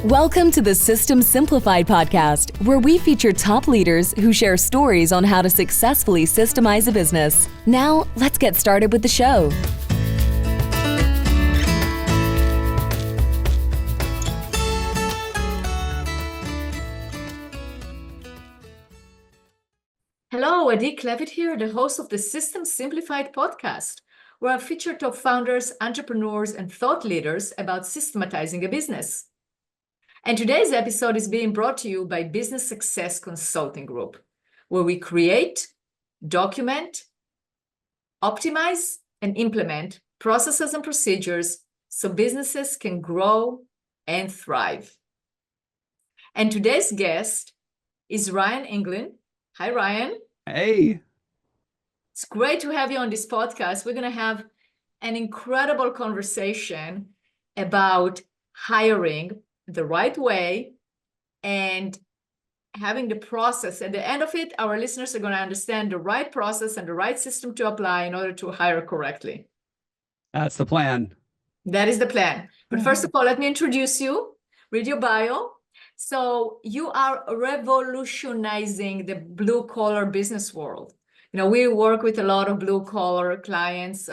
Welcome to the System Simplified podcast, where we feature top leaders who share stories on how to successfully systemize a business. Now, let's get started with the show. Hello, Adi Klevit here, the host of the System Simplified podcast, where I feature top founders, entrepreneurs, and thought leaders about systematizing a business. And today's episode is being brought to you by Business Success Consulting Group, where we create, document, optimize, and implement processes and procedures so businesses can grow and thrive. And today's guest is Ryan Englin. Hi, Ryan. Hey. It's great to have you on this podcast. We're going to have an incredible conversation about hiring the right way and having the process. At the end of it, our listeners are going to understand the right process and the right system to apply in order to hire correctly. That's the plan. That is the plan. But first of all, let me introduce you. Read your bio. So you are revolutionizing the blue-collar business world. You know, we work with a lot of blue-collar clients,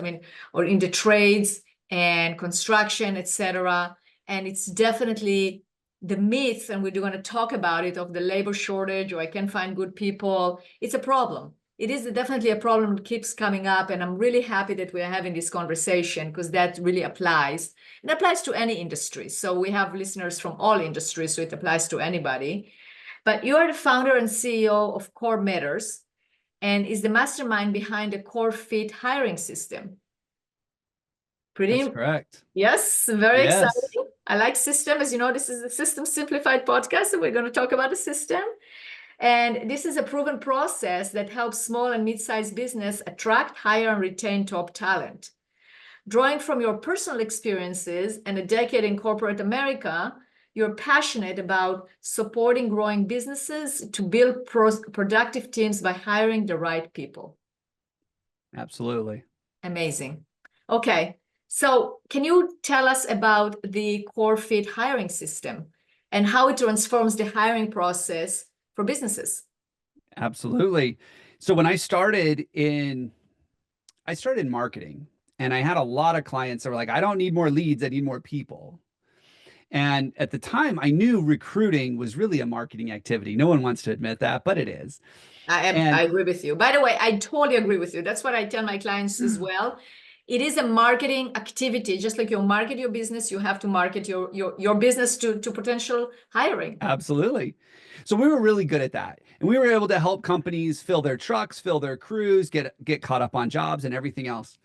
or in the trades and construction, etc. And it's definitely the myth, and we're going to talk about it, of the labor shortage, or I can't find good people. It's a problem. It is definitely a problem that keeps coming up, and I'm really happy that we're having this conversation because that really applies. It applies to any industry. So we have listeners from all industries, so it applies to anybody. But you are the founder and CEO of Core Matters and is the mastermind behind the Core Fit hiring system. That's correct. Yes, very exciting. I like system. As you know, this is the System Simplified podcast, so we're going to talk about the system. And this is a proven process that helps small and mid-sized business attract, hire, and retain top talent. Drawing from your personal experiences and a decade in corporate America, you're passionate about supporting growing businesses to build productive teams by hiring the right people. Absolutely. Amazing. Okay. So can you tell us about the Core Fit hiring system and how it transforms the hiring process for businesses? Absolutely. So when I started in marketing, and I had a lot of clients that were like, I don't need more leads, I need more people. And at the time, I knew recruiting was really a marketing activity. No one wants to admit that, but it is. I agree with you. By the way, I totally agree with you. That's what I tell my clients as well. It is a marketing activity. Just like you market your business, you have to market your business to potential hiring. Absolutely. So we were really good at that. And we were able to help companies fill their trucks, fill their crews, get caught up on jobs and everything else.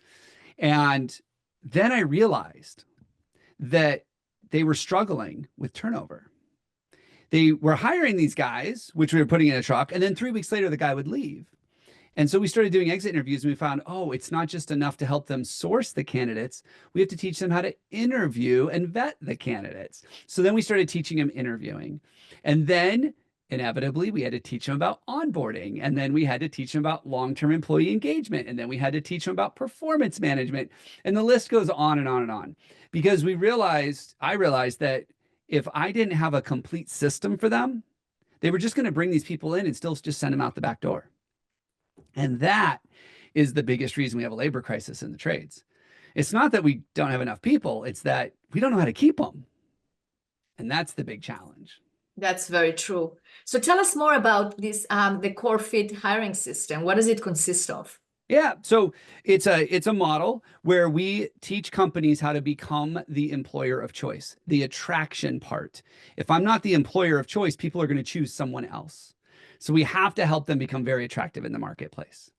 And then I realized that they were struggling with turnover. They were hiring these guys, which we were putting in a truck, and then 3 weeks later, the guy would leave. And so we started doing exit interviews, and we found, it's not just enough to help them source the candidates. We have to teach them how to interview and vet the candidates. So then we started teaching them interviewing. And then inevitably, we had to teach them about onboarding. And then we had to teach them about long-term employee engagement. And then we had to teach them about performance management. And the list goes on and on and on. Because I realized that if I didn't have a complete system for them, they were just going to bring these people in and still just send them out the back door. And that is the biggest reason we have a labor crisis in the trades. It's not that we don't have enough people, it's that we don't know how to keep them. And that's the big challenge. That's very true. So tell us more about this, the Core Fit hiring system. What does it consist of? Yeah, so it's a model where we teach companies how to become the employer of choice, the attraction part. If I'm not the employer of choice, people are going to choose someone else. So we have to help them become very attractive in the marketplace.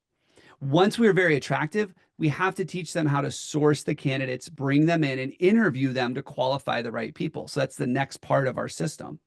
Once we're very attractive, we have to teach them how to source the candidates, bring them in, and interview them to qualify the right people. So that's the next part of our system.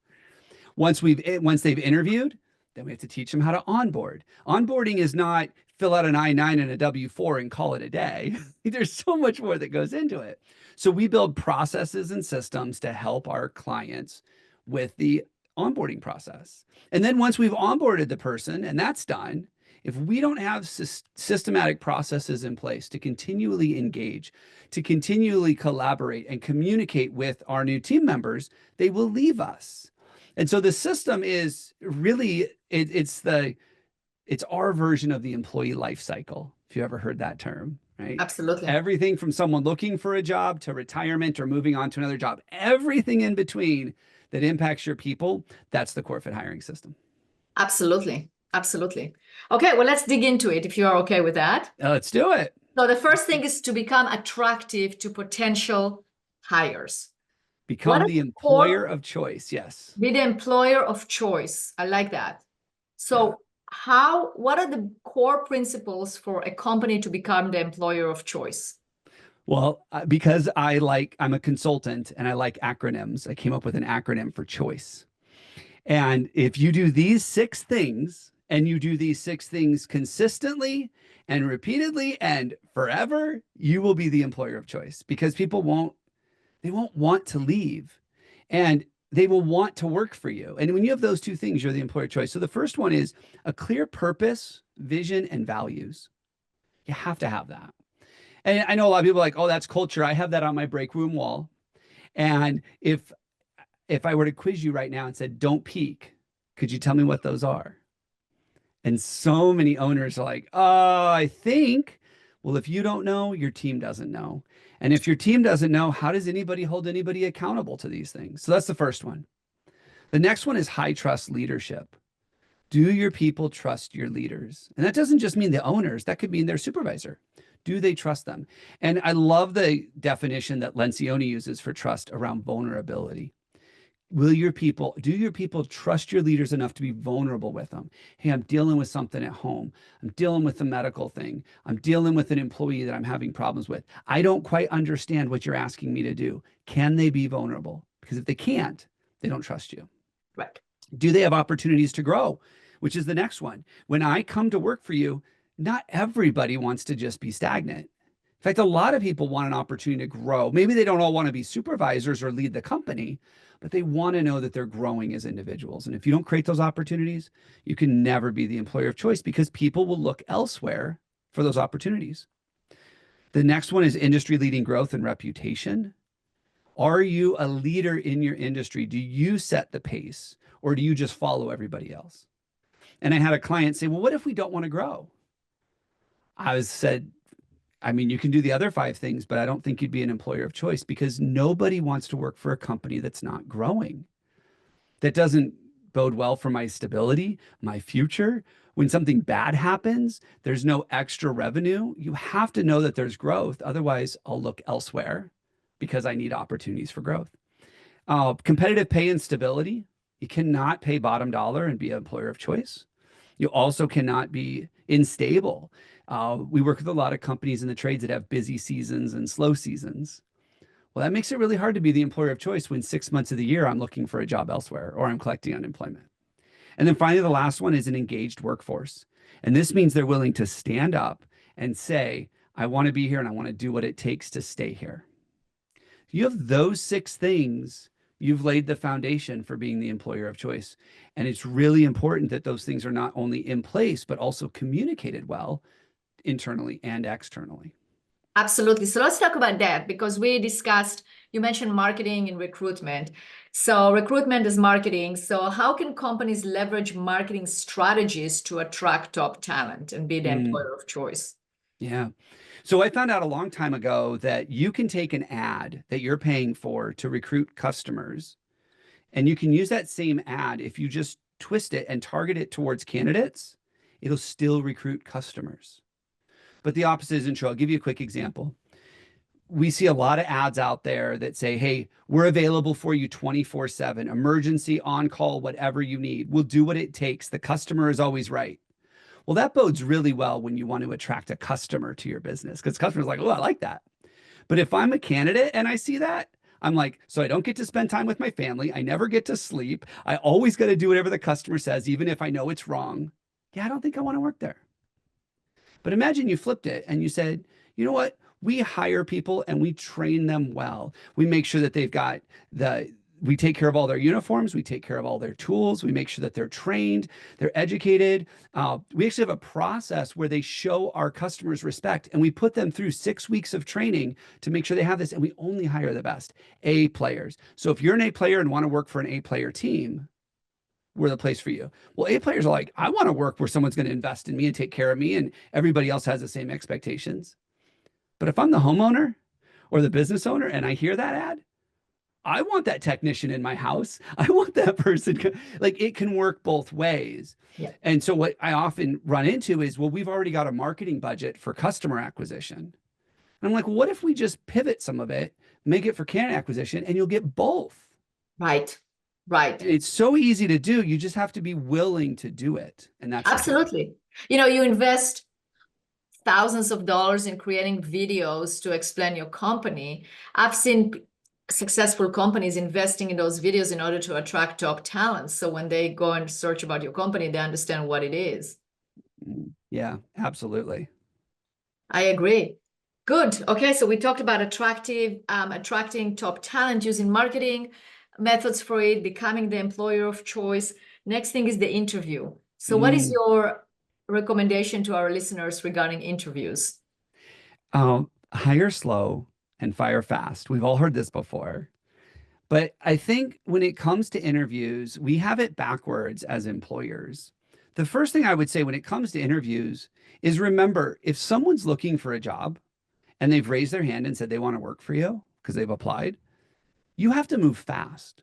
Once they've interviewed, then we have to teach them how to onboard. Onboarding is not fill out an I-9 and a W-4 and call it a day. There's so much more that goes into it. So we build processes and systems to help our clients with the onboarding process. And then once we've onboarded the person and that's done, If we don't have systematic processes in place to continually engage, to continually collaborate and communicate with our new team members, they will leave us. And so the system is really, it's our version of the employee life cycle, if you ever heard that term, right? Absolutely. Everything from someone looking for a job to retirement or moving on to another job, everything in between that impacts your people, that's the CoreFit hiring system. Absolutely. Absolutely. Okay, well, let's dig into it if you are okay with that. Let's do it. So the first thing is to become attractive to potential hires. Become the employer of choice. Yes. Be the employer of choice. I like that. So what are the core principles for a company to become the employer of choice? Well, because I'm a consultant and I like acronyms, I came up with an acronym for choice. And if you do these 6 things and you do these 6 things consistently and repeatedly and forever, you will be the employer of choice, because people won't want to leave and they will want to work for you. And when you have those 2 things, you're the employer of choice. So the first one is a clear purpose, vision, and values. You have to have that. And I know a lot of people are like, oh, that's culture. I have that on my break room wall. And if I were to quiz you right now and said, don't peek, could you tell me what those are? And so many owners are like, oh, I think. Well, if you don't know, your team doesn't know. And if your team doesn't know, how does anybody hold anybody accountable to these things? So that's the first one. The next one is high trust leadership. Do your people trust your leaders? And that doesn't just mean the owners. That could mean their supervisor. Do they trust them? And I love the definition that Lencioni uses for trust around vulnerability. Do your people trust your leaders enough to be vulnerable with them? Hey, I'm dealing with something at home. I'm dealing with a medical thing. I'm dealing with an employee that I'm having problems with. I don't quite understand what you're asking me to do. Can they be vulnerable? Because if they can't, they don't trust you. Right. Do they have opportunities to grow? Which is the next one. When I come to work for you, not everybody wants to just be stagnant. In fact, a lot of people want an opportunity to grow. Maybe they don't all want to be supervisors or lead the company, but they want to know that they're growing as individuals. And if you don't create those opportunities, you can never be the employer of choice, because people will look elsewhere for those opportunities. The next one is industry leading growth and reputation. Are you a leader in your industry? Do you set the pace, or do you just follow everybody else? And I had a client say, well, what if we don't want to grow? I said, I mean, you can do the other 5 things, but I don't think you'd be an employer of choice, because nobody wants to work for a company that's not growing. That doesn't bode well for my stability, my future. When something bad happens, there's no extra revenue. You have to know that there's growth. Otherwise, I'll look elsewhere because I need opportunities for growth. Competitive pay and stability. You cannot pay bottom dollar and be an employer of choice. You also cannot be unstable. We work with a lot of companies in the trades that have busy seasons and slow seasons. Well, that makes it really hard to be the employer of choice when 6 months of the year I'm looking for a job elsewhere or I'm collecting unemployment. And then finally, the last one is an engaged workforce. And this means they're willing to stand up and say, I want to be here and I want to do what it takes to stay here. You have those 6 things, you've laid the foundation for being the employer of choice. And it's really important that those things are not only in place, but also communicated well internally and externally. Absolutely. So let's talk about that, because you mentioned marketing and recruitment. So recruitment is marketing. So how can companies leverage marketing strategies to attract top talent and be the employer of choice? Yeah. So I found out a long time ago that you can take an ad that you're paying for to recruit customers, and you can use that same ad. If you just twist it and target it towards candidates, it'll still recruit customers. But the opposite isn't true. I'll give you a quick example. We see a lot of ads out there that say, hey, we're available for you 24/7, emergency, on call, whatever you need. We'll do what it takes. The customer is always right. Well, that bodes really well when you want to attract a customer to your business, because customers are like, oh, I like that. But if I'm a candidate and I see that, I'm like, so I don't get to spend time with my family. I never get to sleep. I always got to do whatever the customer says, even if I know it's wrong. Yeah, I don't think I want to work there. But imagine you flipped it and you said, you know what? We hire people and we train them well. We make sure that they've got We take care of all their uniforms. We take care of all their tools. We make sure that they're trained, they're educated. We actually have a process where they show our customers respect, and we put them through 6 weeks of training to make sure they have this. And we only hire the best A players. So if you're an A player and want to work for an A player team, we're the place for you. Well, A players are like, I want to work where someone's going to invest in me and take care of me, and everybody else has the same expectations. But if I'm the homeowner or the business owner and I hear that ad, I want that technician in my house. I want that person. Like, it can work both ways. Yeah. And so what I often run into is, well, we've already got a marketing budget for customer acquisition. And I'm like, well, what if we just pivot some of it, make it for candidate acquisition, and you'll get both? Right. Right. It's so easy to do. You just have to be willing to do it. And that's absolutely. You know, you invest thousands of dollars in creating videos to explain your company. I've seen successful companies investing in those videos in order to attract top talents. So when they go and search about your company, they understand what it is. Yeah, absolutely. I agree. Good. Okay, so we talked about attracting top talent using marketing methods for it, becoming the employer of choice. Next thing is the interview. So what is your recommendation to our listeners regarding interviews? Hire slow and fire fast. We've all heard this before. But I think when it comes to interviews, we have it backwards as employers. The first thing I would say when it comes to interviews is, remember, if someone's looking for a job and they've raised their hand and said they want to work for you because they've applied, you have to move fast.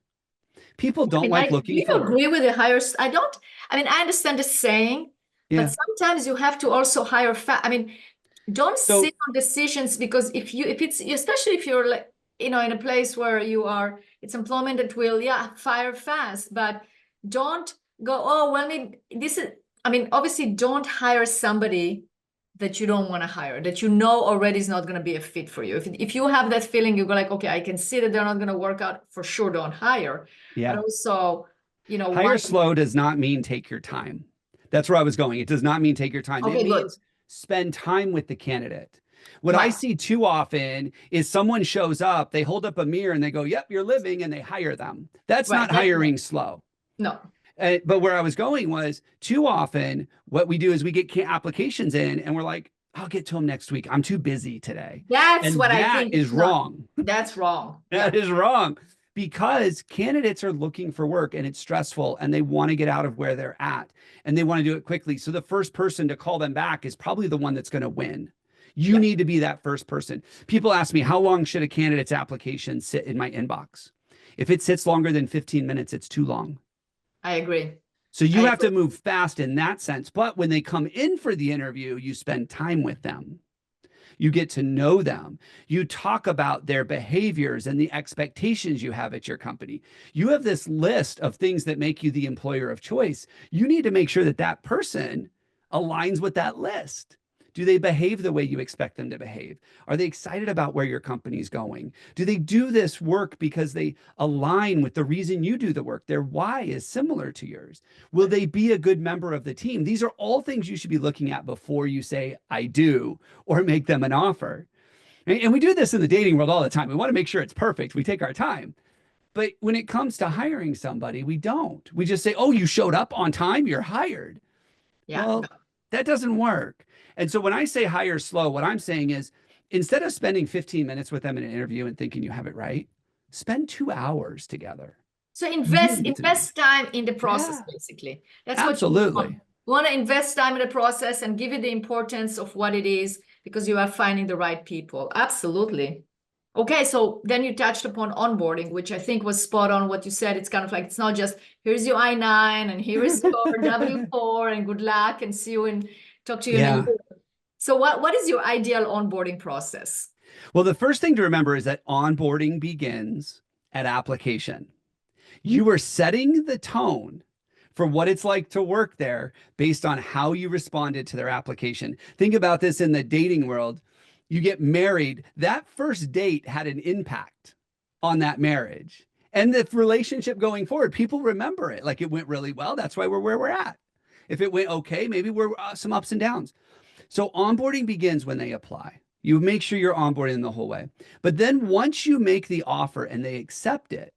People don't like looking for work. Do you agree with the hires? I understand the saying, but sometimes you have to also hire fast. I mean, don't sit on decisions, because if it's, especially if you're like, you know, in a place where you are, it's employment that will, fire fast, but don't go, oh, well, obviously don't hire somebody that you don't want to hire, that you know already is not going to be a fit for you. If you have that feeling, you go like, okay, I can see that they're not going to work out, for sure, don't hire. Yeah. But also, you know, hire slow does not mean take your time. That's where I was going. It does not mean take your time. Okay, it means spend time with the candidate. What I see too often is someone shows up, they hold up a mirror and they go, yep, you're living, and they hire them. That's not hiring slow. No. But where I was going was, too often what we do is we get applications in and we're like, I'll get to them next week. I'm too busy today. That's what I think is wrong. That's wrong. That is wrong, because candidates are looking for work and it's stressful and they want to get out of where they're at and they want to do it quickly. So the first person to call them back is probably the one that's going to win. You need to be that first person. People ask me, how long should a candidate's application sit in my inbox? If it sits longer than 15 minutes, it's too long. I agree. So you have to move fast in that sense. But when they come in for the interview, you spend time with them. You get to know them. You talk about their behaviors and the expectations you have at your company. You have this list of things that make you the employer of choice. You need to make sure that that person aligns with that list. Do they behave the way you expect them to behave? Are they excited about where your company's going? Do they do this work because they align with the reason you do the work? Their why is similar to yours. Will they be a good member of the team? These are all things you should be looking at before you say, I do, or make them an offer. And we do this in the dating world all the time. We want to make sure it's perfect. We take our time. But when it comes to hiring somebody, we don't. We just say, oh, you showed up on time, you're hired. Yeah. Well, that doesn't work. And so when I say hire slow, what I'm saying is, instead of spending 15 minutes with them in an interview and thinking you have it right, spend 2 hours together. So invest time in the process, basically. That's absolutely. What you want to invest time in the process and give it the importance of what it is, because you are finding the right people. Absolutely. Okay, so then you touched upon onboarding, which I think was spot on what you said. It's kind of like, it's not just, here's your I-9 and here is your W-4 and good luck and see you and talk to you. Yeah. So what is your ideal onboarding process? Well, the first thing to remember is that onboarding begins at application. You are setting the tone for what it's like to work there based on how you responded to their application. Think about this in the dating world. You get married, that first date had an impact on that marriage and the relationship going forward. People remember it like it went really well. That's why we're where we're at. If it went okay, maybe we're some ups and downs. So onboarding begins when they apply. You make sure you're onboarding the whole way. But then once you make the offer and they accept it,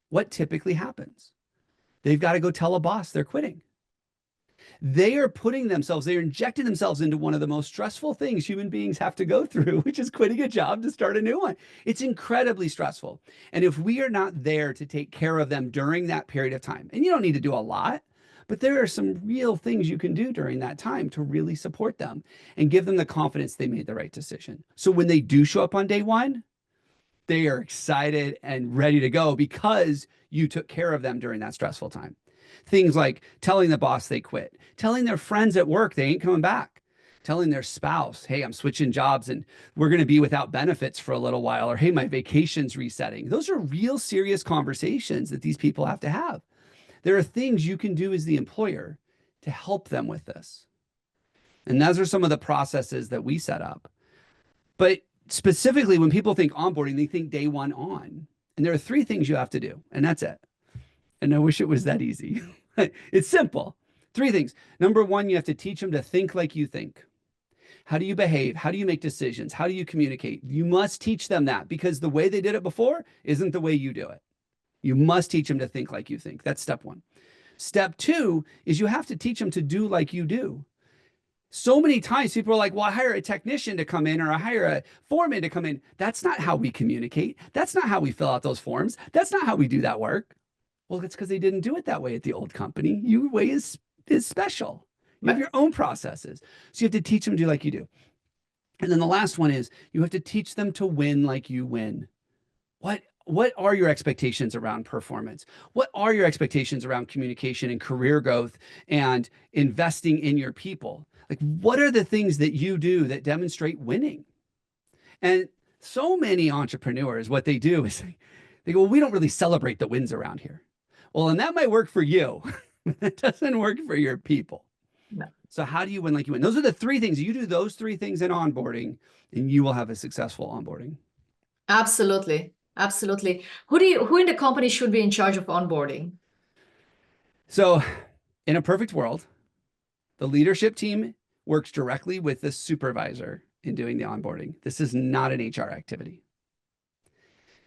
what typically happens? They've got to go tell a boss they're quitting. They are they're injecting themselves into one of the most stressful things human beings have to go through, which is quitting a job to start a new one. It's incredibly stressful. And if we are not there to take care of them during that period of time, and you don't need to do a lot, but there are some real things you can do during that time to really support them and give them the confidence they made the right decision. So when they do show up on day one, they are excited and ready to go because you took care of them during that stressful time. Things like telling the boss they quit, telling their friends at work they ain't coming back, telling their spouse, hey, I'm switching jobs and we're going to be without benefits for a little while, or hey, my vacation's resetting. Those are real serious conversations that these people have to have. There are things you can do as the employer to help them with this. And those are some of the processes that we set up. But specifically, when people think onboarding, they think day one on. And there are 3 things you have to do, and that's it. And I wish it was that easy. It's simple. 3 things. Number 1, you have to teach them to think like you think. How do you behave? How do you make decisions? How do you communicate? You must teach them that, because the way they did it before isn't the way you do it. You must teach them to think like you think. That's step 1. Step 2 is you have to teach them to do like you do. So many times people are like, well, I hire a technician to come in, or I hire a foreman to come in. That's not how we communicate. That's not how we fill out those forms. That's not how we do that work. Well, it's because they didn't do it that way at the old company. Your way is special. You have your own processes. So you have to teach them to do like you do. And then the last one is you have to teach them to win like you win. What are your expectations around performance? What are your expectations around communication and career growth and investing in your people? Like, what are the things that you do that demonstrate winning? And so many entrepreneurs, what they do is they go, well, we don't really celebrate the wins around here. Well, and that might work for you. It doesn't work for your people. No. So how do you win like you win? Those are the 3 things. You do those 3 things in onboarding, and you will have a successful onboarding. Absolutely. Absolutely. Who in the company should be in charge of onboarding? So in a perfect world, the leadership team works directly with the supervisor in doing the onboarding. This is not an HR activity,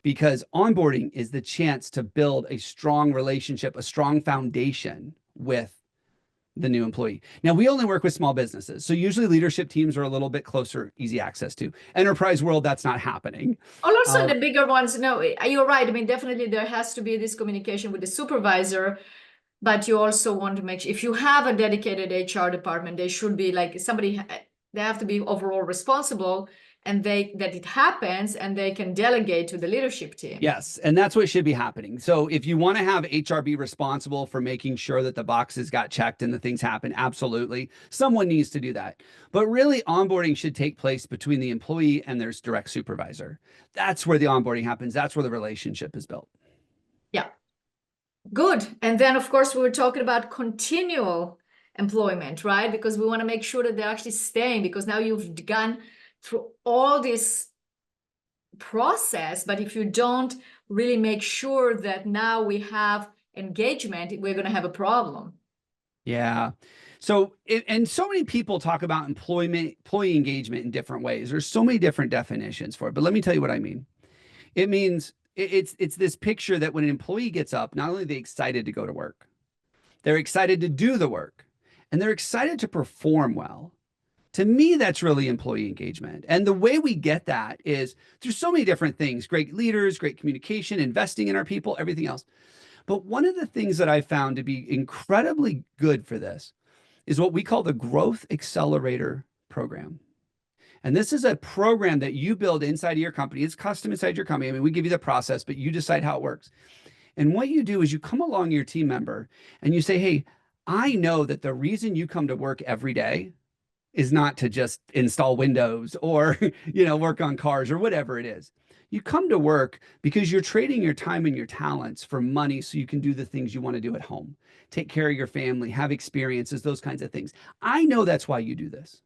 because onboarding is the chance to build a strong relationship, a strong foundation with the new employee. Now, we only work with small businesses, so usually leadership teams are a little bit closer, easy access to. Enterprise world, that's not happening. Also, the bigger ones, no, you're right. I mean, definitely there has to be this communication with the supervisor, but you also want to make sure if you have a dedicated HR department, they should be like somebody, they have to be overall responsible, and that it happens, and they can delegate to the leadership team. Yes, and that's what should be happening. So if you want to have HR be responsible for making sure that the boxes got checked and the things happen, absolutely, someone needs to do that. But really, onboarding should take place between the employee and their direct supervisor. That's where the onboarding happens. That's where the relationship is built. Yeah, good. And then, of course, we were talking about continual employment, right? Because we want to make sure that they're actually staying, because now you've gone through all this process, but if you don't really make sure that now we have engagement, we're going to have a problem. Yeah. So, and so many people talk about employee engagement in different ways. There's so many different definitions for it, but let me tell you what I mean. It means it's this picture that when an employee gets up, not only are they excited to go to work, they're excited to do the work, and they're excited to perform well. To me, that's really employee engagement. And the way we get that is through so many different things: great leaders, great communication, investing in our people, everything else. But one of the things that I found to be incredibly good for this is what we call the Growth Accelerator Program. And this is a program that you build inside of your company. It's custom inside your company. I mean, we give you the process, but you decide how it works. And what you do is you come along your team member and you say, hey, I know that the reason you come to work every day is not to just install Windows or, work on cars or whatever it is. You come to work because you're trading your time and your talents for money so you can do the things you want to do at home, take care of your family, have experiences, those kinds of things. I know that's why you do this.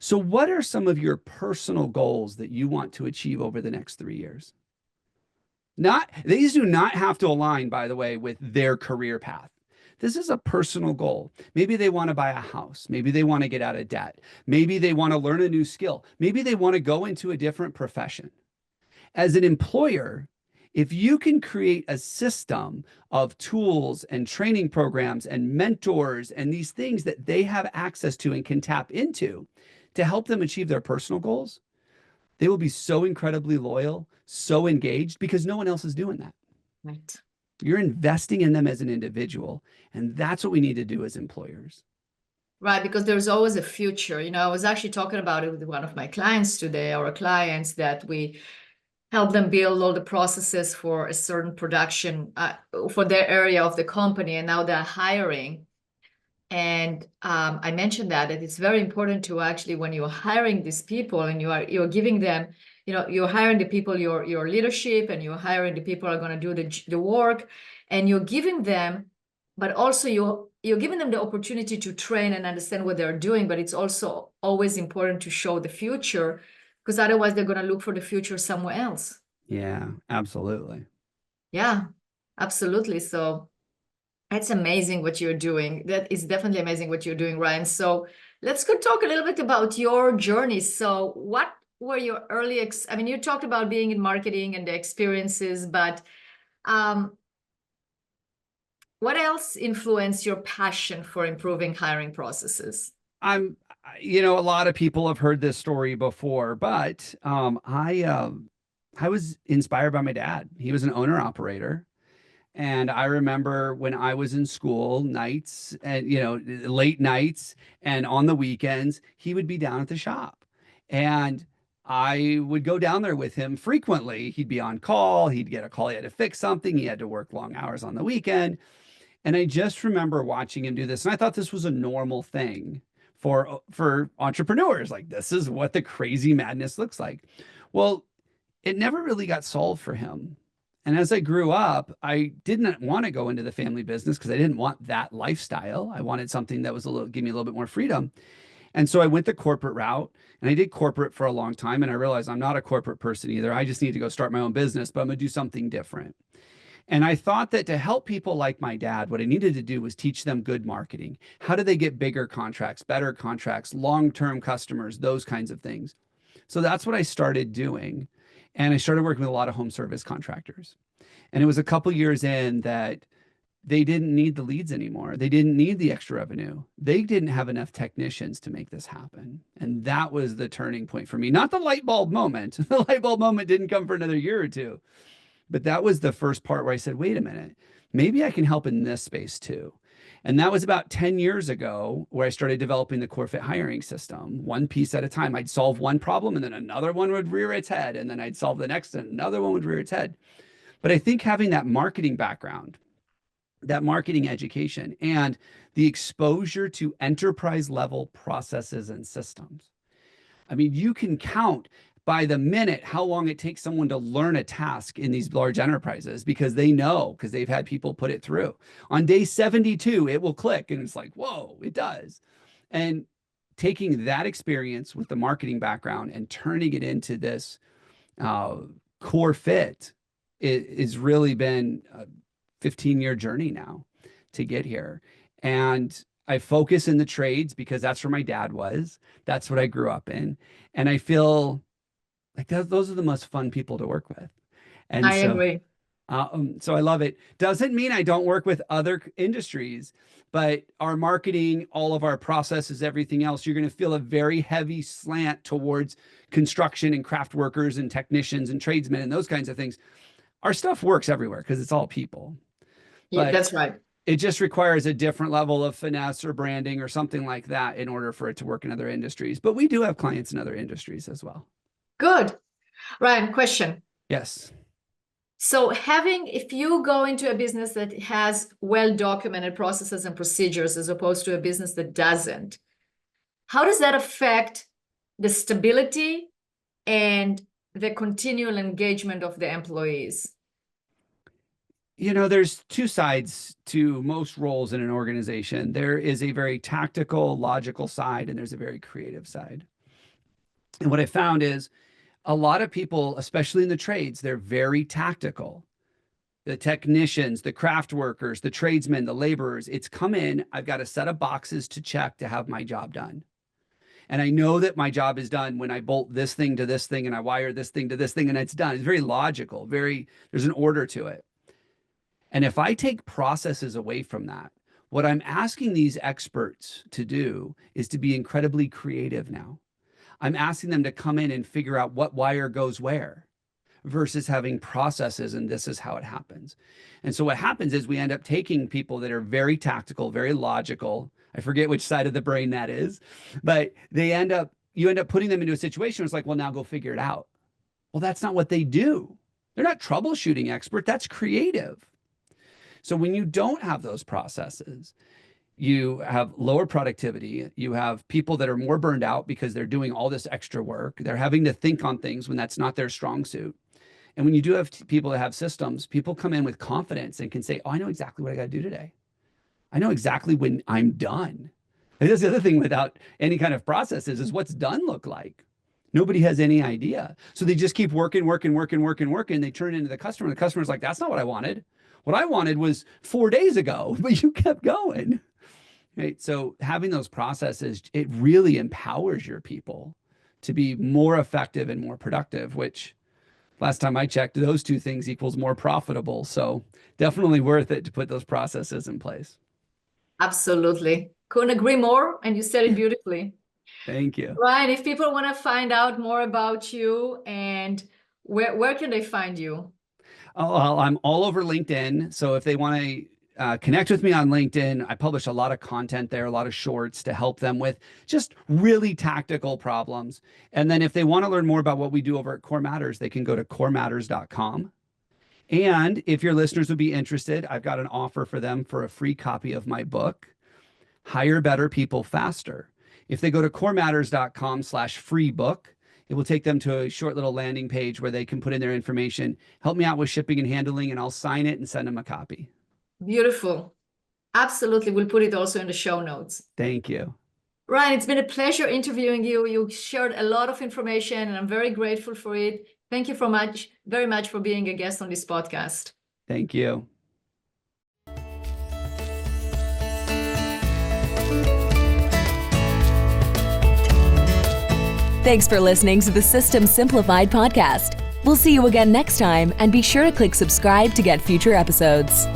So what are some of your personal goals that you want to achieve over the next 3 years? These do not have to align, by the way, with their career path. This is a personal goal. Maybe they want to buy a house. Maybe they want to get out of debt. Maybe they want to learn a new skill. Maybe they want to go into a different profession. As an employer, If you can create a system of tools and training programs and mentors and these things that they have access to and can tap into to help them achieve their personal goals, they will be so incredibly loyal, so engaged, because no one else is doing that. Right. You're investing in them as an individual. And that's what we need to do as employers. Right, because there's always a future. I was actually talking about it with one of my clients today, our clients, that we help them build all the processes for a certain production for their area of the company, and now they're hiring. And I mentioned that it's very important to actually, when you're hiring these people and you're giving them, you're hiring the people, your leadership, and you're hiring the people who are going to do the work, and you're giving them, but also you're giving them the opportunity to train and understand what they're doing. But it's also always important to show the future, because otherwise they're going to look for the future somewhere else. Yeah, absolutely. Yeah, absolutely. So that's amazing what you're doing. That is definitely amazing what you're doing, Ryan. So let's go talk a little bit about your journey. So what were your early, I mean, you talked about being in marketing and the experiences, but what else influenced your passion for improving hiring processes? A lot of people have heard this story before, but I was inspired by my dad. He was an owner operator. And I remember when I was in school, nights and, late nights and on the weekends, he would be down at the shop. And I would go down there with him frequently. He'd be on call. He'd get a call. He had to fix something. He had to work long hours on the weekend. And I just remember watching him do this. And I thought this was a normal thing for entrepreneurs. Like, this is what the crazy madness looks like. Well, it never really got solved for him. And as I grew up, I didn't want to go into the family business because I didn't want that lifestyle. I wanted something that was give me a little bit more freedom. And so I went the corporate route, and I did corporate for a long time. And I realized I'm not a corporate person either. I just need to go start my own business, but I'm going to do something different. And I thought that to help people like my dad, what I needed to do was teach them good marketing. How do they get bigger contracts, better contracts, long-term customers, those kinds of things. So that's what I started doing. And I started working with a lot of home service contractors. And it was a couple years in that they didn't need the leads anymore. They didn't need the extra revenue. They didn't have enough technicians to make this happen. And that was the turning point for me. Not the light bulb moment. The light bulb moment didn't come for another year or two. But that was the first part where I said, wait a minute, maybe I can help in this space too. And that was about 10 years ago where I started developing the Klevit hiring system, one piece at a time. I'd solve one problem and then another one would rear its head. And then I'd solve the next and another one would rear its head. But I think having that marketing background, that marketing education, and the exposure to enterprise level processes and systems. I mean, you can count by the minute how long it takes someone to learn a task in these large enterprises, because they know, because they've had people put it through. On day 72, it will click and it's like, whoa, it does. And taking that experience with the marketing background and turning it into this core fit is really been a 15-year journey now to get here. And I focus in the trades because that's where my dad was. That's what I grew up in. And I feel like those are the most fun people to work with. And I agree. So I love it. Doesn't mean I don't work with other industries, but our marketing, all of our processes, everything else, you're going to feel a very heavy slant towards construction and craft workers and technicians and tradesmen and those kinds of things. Our stuff works everywhere because it's all people. Yeah, But that's right. it just requires a different level of finesse or branding or something like that in order for it to work in other industries. But we do have clients in other industries as well. Good. Ryan, question. Yes. So if you go into a business that has well-documented processes and procedures as opposed to a business that doesn't, how does that affect the stability and the continual engagement of the employees? There's two sides to most roles in an organization. There is a very tactical, logical side, and there's a very creative side. And what I found is a lot of people, especially in the trades, they're very tactical. The technicians, the craft workers, the tradesmen, the laborers, it's come in, I've got a set of boxes to check to have my job done. And I know that my job is done when I bolt this thing to this thing and I wire this thing to this thing and it's done. It's very logical, there's an order to it. And if I take processes away from that, what I'm asking these experts to do is to be incredibly creative now. I'm asking them to come in and figure out what wire goes where versus having processes and this is how it happens. And so what happens is we end up taking people that are very tactical, very logical. I forget which side of the brain that is, but you end up putting them into a situation where it's like, well, now go figure it out. Well, that's not what they do. They're not troubleshooting expert. That's creative. So when you don't have those processes, you have lower productivity. You have people that are more burned out because they're doing all this extra work. They're having to think on things when that's not their strong suit. And when you do have people that have systems, people come in with confidence and can say, oh, I know exactly what I got to do today. I know exactly when I'm done. And that's the other thing without any kind of processes is what's done look like. Nobody has any idea. So they just keep working. They turn it into the customer. The customer's like, that's not what I wanted. What I wanted was 4 days ago, but you kept going. Right? So having those processes, it really empowers your people to be more effective and more productive, which last time I checked, those two things equals more profitable. So definitely worth it to put those processes in place. Absolutely. Couldn't agree more. And you said it beautifully. Thank you. Ryan, if people want to find out more about you and where can they find you? Oh, well, I'm all over LinkedIn. So if they want to connect with me on LinkedIn, I publish a lot of content there, a lot of shorts to help them with just really tactical problems. And then if they want to learn more about what we do over at Core Matters, they can go to corematters.com. And if your listeners would be interested, I've got an offer for them for a free copy of my book, Hire Better People Faster. If they go to corematters.com/free book, it will take them to a short little landing page where they can put in their information, help me out with shipping and handling, and I'll sign it and send them a copy. Beautiful. Absolutely. We'll put it also in the show notes. Thank you. Ryan, it's been a pleasure interviewing you. You shared a lot of information and I'm very grateful for it. Thank you very much for being a guest on this podcast. Thank you. Thanks for listening to the System Simplified podcast. We'll see you again next time, and be sure to click subscribe to get future episodes.